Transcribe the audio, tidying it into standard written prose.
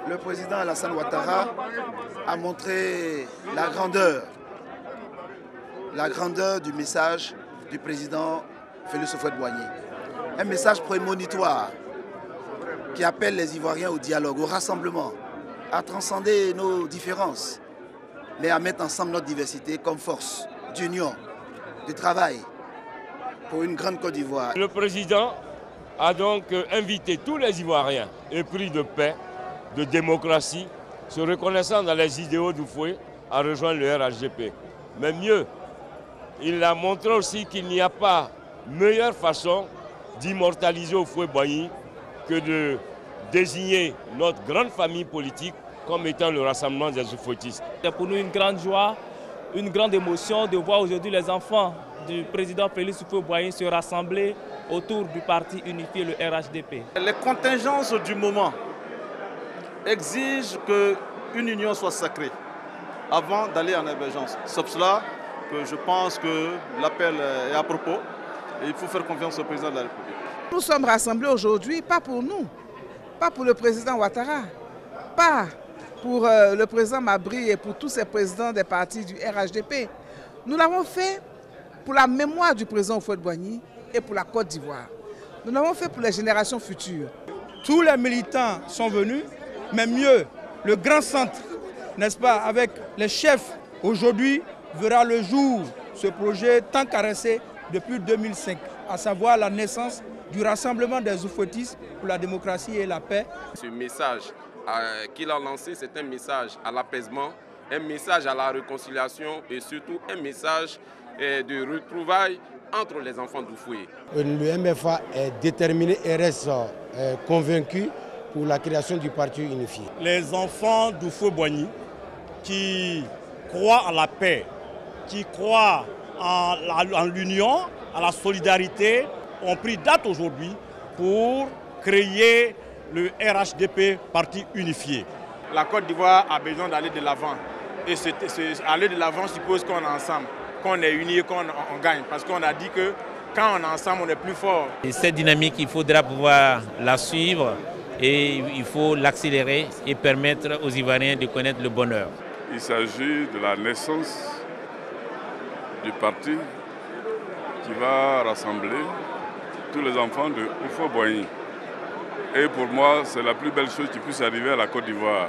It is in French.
le président Alassane Ouattara a montré la grandeur du message du président Félix Houphouët-Boigny. Un message prémonitoire qui appelle les Ivoiriens au dialogue, au rassemblement, à transcender nos différences, mais à mettre ensemble notre diversité comme force d'union, de travail pour une grande Côte d'Ivoire. Le président a donc invité tous les Ivoiriens épris de paix, de démocratie, se reconnaissant dans les idéaux d'Houphouët, à rejoindre le RHDP. Mais mieux, il a montré aussi qu'il n'y a pas meilleure façon d'immortaliser Houphouët-Boigny que de désigner notre grande famille politique comme étant le rassemblement des Houphouëtistes. C'est pour nous une grande joie, une grande émotion de voir aujourd'hui les enfants du président Félix Houphouët-Boigny se rassembler autour du parti unifié, le RHDP. Les contingences du moment exigent qu'une union soit sacrée avant d'aller en émergence. C'est pour cela que je pense que l'appel est à propos et il faut faire confiance au président de la République. Nous sommes rassemblés aujourd'hui, pas pour nous, pas pour le président Ouattara, pas pour le président Mabry et pour tous ces présidents des partis du RHDP. Nous l'avons fait pour la mémoire du président Houphouët-Boigny et pour la Côte d'Ivoire. Nous l'avons fait pour les générations futures. Tous les militants sont venus, mais mieux, le grand centre, n'est-ce pas, avec les chefs, aujourd'hui verra le jour ce projet tant caressé depuis 2005, à savoir la naissance du rassemblement des Houphouëtistes pour la démocratie et la paix. Ce message qu'il a lancé, c'est un message à l'apaisement, un message à la réconciliation et surtout un message de retrouvailles entre les enfants d'Houphouët. Le MFA est déterminé et reste convaincu pour la création du parti unifié. Les enfants d'Houphouët-Boigny qui croient à la paix, qui croient en l'union, à la solidarité, ont pris date aujourd'hui pour créer le RHDP, parti unifié. La Côte d'Ivoire a besoin d'aller de l'avant. Et aller de l'avant suppose qu'on est ensemble, qu'on est unis et qu'on gagne. Parce qu'on a dit que quand on est ensemble, on est plus fort. Et cette dynamique, il faudra pouvoir la suivre et il faut l'accélérer et permettre aux Ivoiriens de connaître le bonheur. Il s'agit de la naissance du parti qui va rassembler tous les enfants de Houphouët-Boigny. Et pour moi, c'est la plus belle chose qui puisse arriver à la Côte d'Ivoire.